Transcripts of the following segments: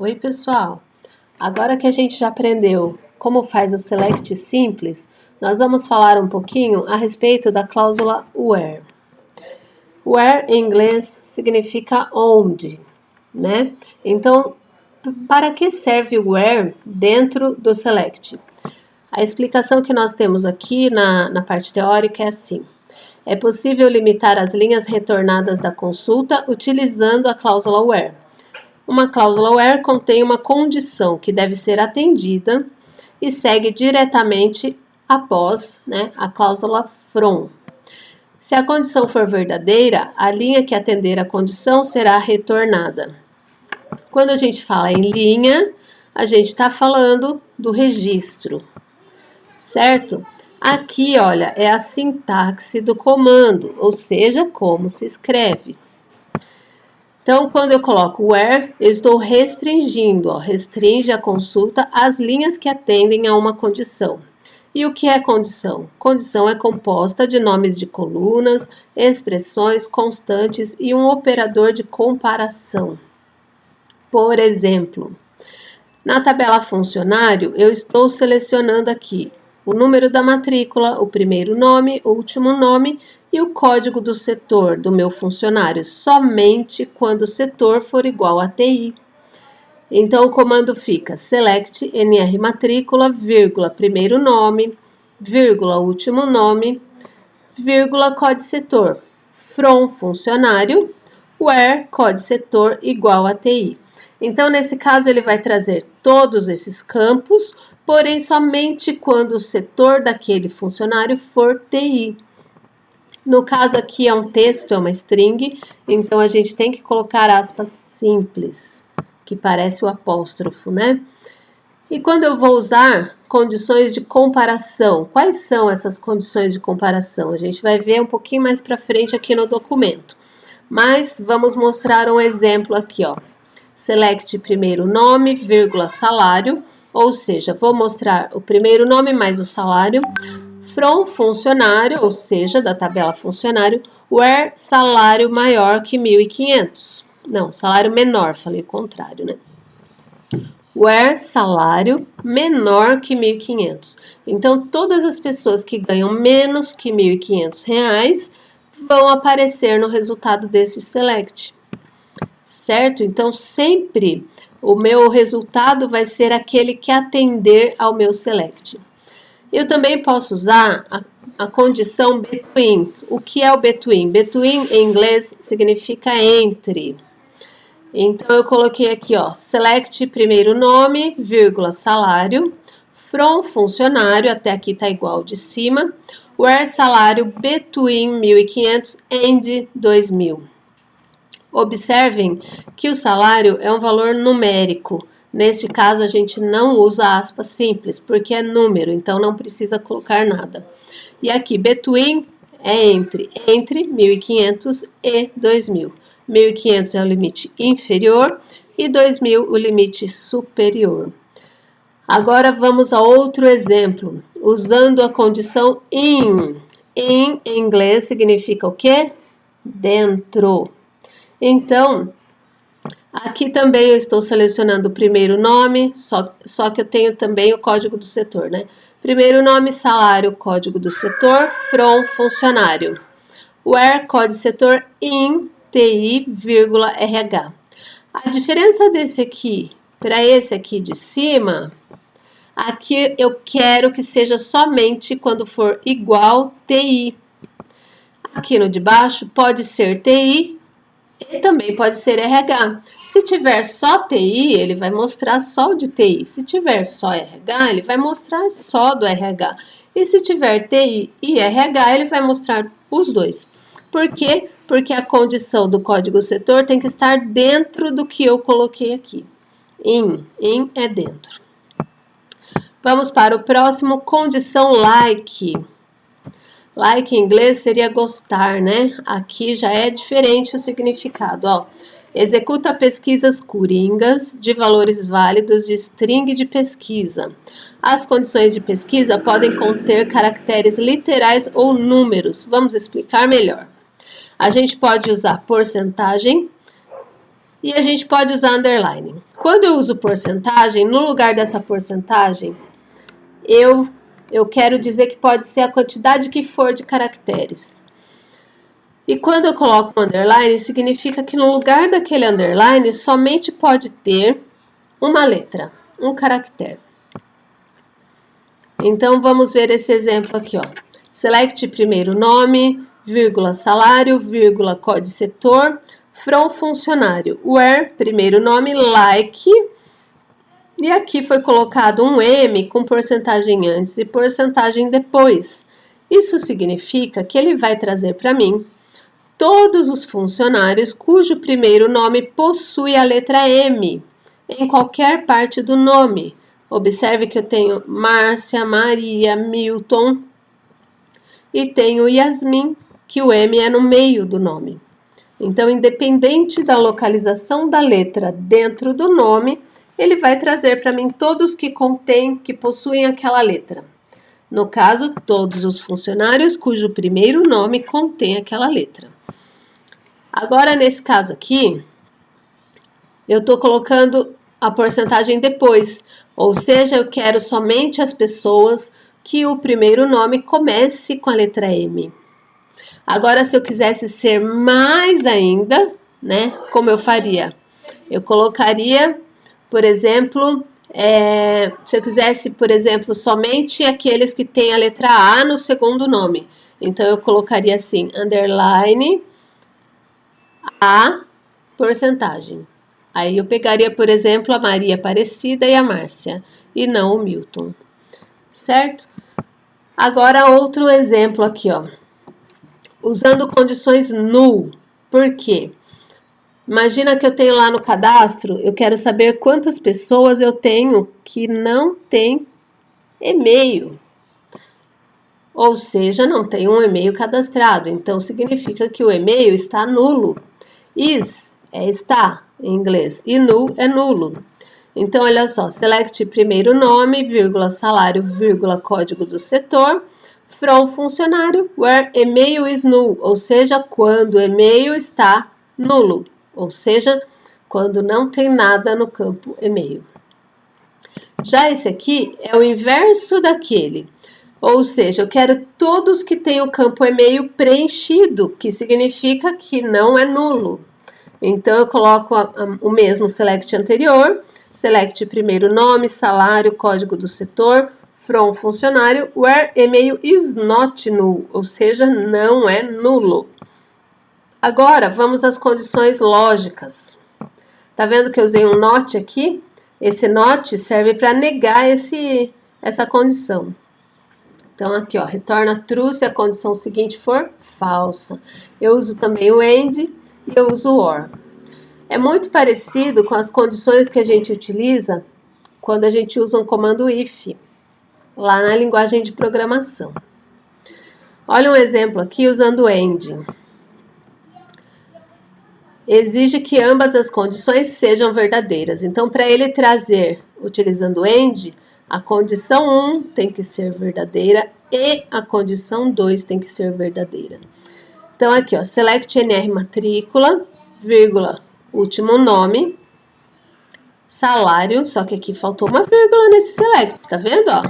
Oi, pessoal! Agora que a gente já aprendeu como faz o select simples, nós vamos falar um pouquinho a respeito da cláusula where. Where em inglês significa onde, né? Então, para que serve o where dentro do select? A explicação que nós temos aqui na parte teórica é assim. É possível limitar as linhas retornadas da consulta utilizando a cláusula where. Uma cláusula where contém uma condição que deve ser atendida e segue diretamente após, a cláusula from. Se a condição for verdadeira, a linha que atender a condição será retornada. Quando a gente fala em linha, a gente está falando do registro, certo? Aqui, olha, é a sintaxe do comando, ou seja, como se escreve. Então, quando eu coloco where, eu estou restringindo, restringe a consulta às linhas que atendem a uma condição. E o que é condição? Condição é composta de nomes de colunas, expressões constantes e um operador de comparação. Por exemplo, na tabela funcionário, eu estou selecionando aqui o número da matrícula, o primeiro nome, o último nome e o código do setor do meu funcionário, somente quando o setor for igual a TI. Então, o comando fica select nr matrícula, vírgula, primeiro nome, vírgula, último nome, vírgula, código setor, from funcionário, where código setor igual a TI. Então, nesse caso, ele vai trazer todos esses campos, porém somente quando o setor daquele funcionário for TI. No caso aqui é um texto, é uma string, então a gente tem que colocar aspas simples, que parece o apóstrofo, né? E quando eu vou usar condições de comparação, quais são essas condições de comparação? A gente vai ver um pouquinho mais para frente aqui no documento. Mas vamos mostrar um exemplo aqui, ó. Select primeiro nome, vírgula, salário, ou seja, vou mostrar o primeiro nome mais o salário, from funcionário, ou seja, da tabela funcionário, where salário maior que 1.500. Não, salário menor, falei o contrário, né? Where salário menor que 1.500. Então, todas as pessoas que ganham menos que R$1.500 vão aparecer no resultado desse select. Certo? Então, sempre o meu resultado vai ser aquele que atender ao meu select. Eu também posso usar a condição between. O que é o between? Between em inglês significa entre. Então, eu coloquei aqui, ó, select primeiro nome, vírgula, salário, from funcionário, até aqui tá igual de cima, where salário between 1.500 and 2.000. Observem que o salário é um valor numérico. Neste caso, a gente não usa aspas simples, porque é número, então não precisa colocar nada. E aqui, between é entre 1.500 e 2.000. 1.500 é o limite inferior e 2.000 o limite superior. Agora vamos a outro exemplo, usando a condição in. In, em inglês, significa o quê? Dentro. Então, aqui também eu estou selecionando o primeiro nome, só que eu tenho também o código do setor, né? Primeiro nome, salário, código do setor, from, funcionário. Where, código setor, in, TI, vírgula, RH. A diferença desse aqui para esse aqui de cima, aqui eu quero que seja somente quando for igual TI. Aqui no de baixo pode ser TI, e também pode ser RH. Se tiver só TI, ele vai mostrar só o de TI. Se tiver só RH, ele vai mostrar só do RH. E se tiver TI e RH, ele vai mostrar os dois. Por quê? Porque a condição do código setor tem que estar dentro do que eu coloquei aqui. In é dentro. Vamos para o próximo, condição like. Like em inglês seria gostar, né? Aqui já é diferente o significado, ó. Executa pesquisas coringas de valores válidos de string de pesquisa. As condições de pesquisa podem conter caracteres literais ou números. Vamos explicar melhor. A gente pode usar porcentagem, E a gente pode usar underline. Quando eu uso porcentagem, no lugar dessa porcentagem, eu quero dizer que pode ser a quantidade que for de caracteres. E quando eu coloco um underline, significa que no lugar daquele underline somente pode ter uma letra, um caractere. Então, vamos ver esse exemplo aqui, ó. Select primeiro nome, vírgula salário, vírgula código setor, from funcionário, where, primeiro nome, like, e aqui foi colocado um M com porcentagem antes e porcentagem depois. Isso significa que ele vai trazer para mim todos os funcionários cujo primeiro nome possui a letra M em qualquer parte do nome. Observe que eu tenho Márcia, Maria, Milton e tenho Yasmin, que o M é no meio do nome. Então, independente da localização da letra dentro do nome, ele vai trazer para mim todos que possuem aquela letra. No caso, todos os funcionários cujo primeiro nome contém aquela letra. Agora, nesse caso aqui, eu estou colocando a porcentagem depois, ou seja, eu quero somente as pessoas que o primeiro nome comece com a letra M. Agora, se eu quisesse ser mais ainda, né, como eu faria? Eu colocaria, por exemplo, se eu quisesse, por exemplo, somente aqueles que têm a letra A no segundo nome. Então, eu colocaria assim, underline a porcentagem. Aí eu pegaria, por exemplo, a Maria Aparecida e a Márcia, e não o Milton, certo? Agora, outro exemplo aqui, ó. Usando condições null. Por quê? Imagina que eu tenho lá no cadastro, eu quero saber quantas pessoas eu tenho que não tem e-mail. Ou seja, não tem um e-mail cadastrado. Então, significa que o e-mail está nulo. Is é está em inglês e null é nulo. Então, olha só, select primeiro nome, vírgula salário, vírgula código do setor, from funcionário, where email is null, ou seja, quando o e-mail está nulo, ou seja, quando não tem nada no campo e-mail. Já esse aqui é o inverso daquele, ou seja, eu quero todos que têm o campo e-mail preenchido, que significa que não é nulo. Então, eu coloco o mesmo select anterior, select primeiro nome, salário, código do setor, from funcionário, where email is not null, ou seja, não é nulo. Agora, vamos às condições lógicas. Tá vendo que eu usei um not aqui? Esse not serve para negar essa condição. Então, aqui, ó, retorna true se a condição seguinte for falsa. Eu uso também o and e eu uso o or. É muito parecido com as condições que a gente utiliza quando a gente usa um comando if, lá na linguagem de programação. Olha um exemplo aqui usando o and. Exige que ambas as condições sejam verdadeiras. Então, para ele trazer, utilizando o and, a condição 1 tem que ser verdadeira e a condição 2 tem que ser verdadeira. Então, aqui, ó, select NR matrícula, vírgula, último nome, salário, só que aqui faltou uma vírgula nesse select, tá vendo, ó?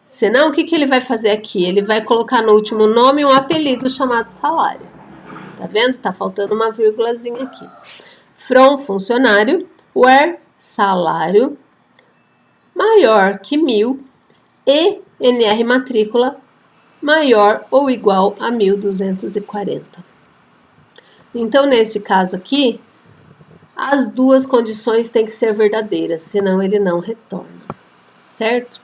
Senão, o que ele vai fazer aqui? Ele vai colocar no último nome um apelido chamado salário. Tá vendo? Tá faltando uma vírgulazinha aqui. From funcionário, where salário maior que 1000 e NR matrícula maior ou igual a 1240. Então, nesse caso aqui, as duas condições têm que ser verdadeiras, senão ele não retorna, certo?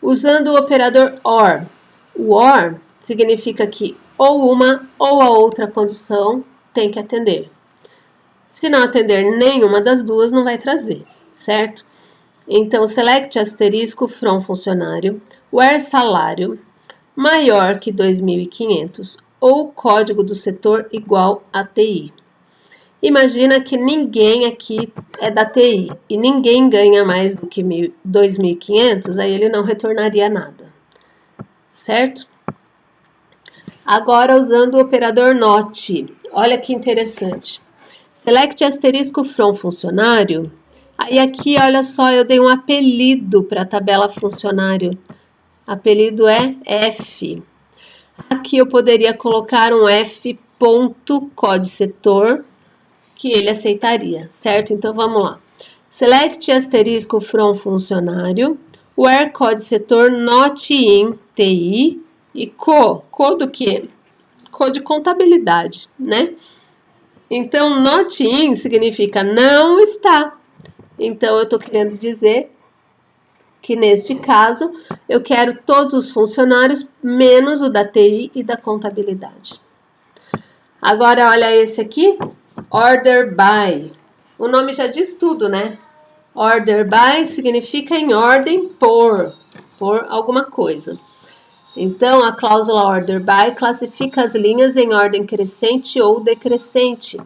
Usando o operador OR. O OR significa que ou uma ou a outra condição tem que atender. Se não atender nenhuma das duas, não vai trazer, certo? Então, select asterisco from funcionário, where salário maior que 2.500 ou código do setor igual a TI. Imagina que ninguém aqui é da TI e ninguém ganha mais do que 2.500, aí ele não retornaria nada, certo? Agora, usando o operador NOT, olha que interessante. Select asterisco from funcionário. Aí aqui, olha só, eu dei um apelido para a tabela funcionário. Apelido é F. Aqui eu poderia colocar um f.codesetor, que ele aceitaria, certo? Então vamos lá. Select asterisco from funcionário, where codesetor not in TI e co do quê? Co de contabilidade, né? Então, not in significa não está. Então, eu estou querendo dizer que, neste caso, eu quero todos os funcionários, menos o da TI e da contabilidade. Agora, olha esse aqui, order by. O nome já diz tudo, né? Order by significa em ordem por alguma coisa. Então, a cláusula order by classifica as linhas em ordem crescente ou decrescente.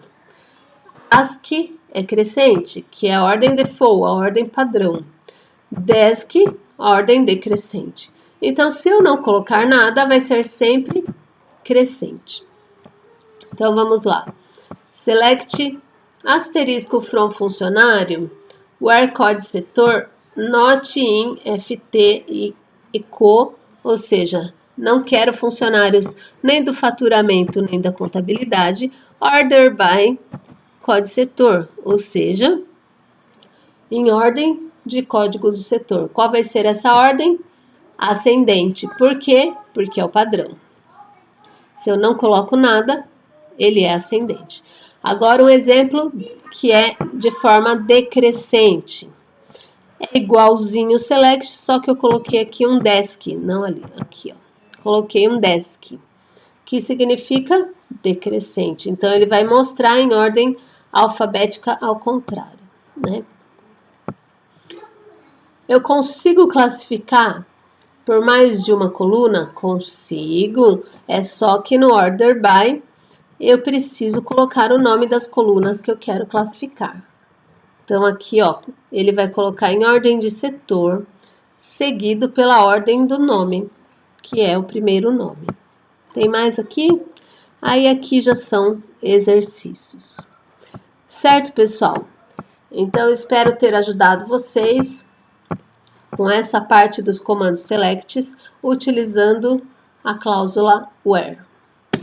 ASCII é crescente, que é a ordem default, a ordem padrão. DESC, ordem decrescente. Então, se eu não colocar nada, vai ser sempre crescente. Então, vamos lá. Select asterisco from funcionário, where codesetor not in FT e co, ou seja, não quero funcionários nem do faturamento nem da contabilidade, order by codesetor, ou seja, em ordem de código do setor. Qual vai ser essa ordem? Ascendente. Por quê? Porque é o padrão. Se eu não coloco nada, ele é ascendente. Agora um exemplo que é de forma decrescente. É igualzinho o select, só que eu coloquei aqui um desk, não ali, aqui, ó. Coloquei um desk, que significa decrescente. Então, ele vai mostrar em ordem alfabética ao contrário, né? Eu consigo classificar por mais de uma coluna? Consigo, é só que no order by eu preciso colocar o nome das colunas que eu quero classificar. Então, aqui, ó, ele vai colocar em ordem de setor, seguido pela ordem do nome, que é o primeiro nome. Tem mais aqui? Aí, aqui já são exercícios. Certo, pessoal? Então, espero ter ajudado vocês com essa parte dos comandos selects, utilizando a cláusula where.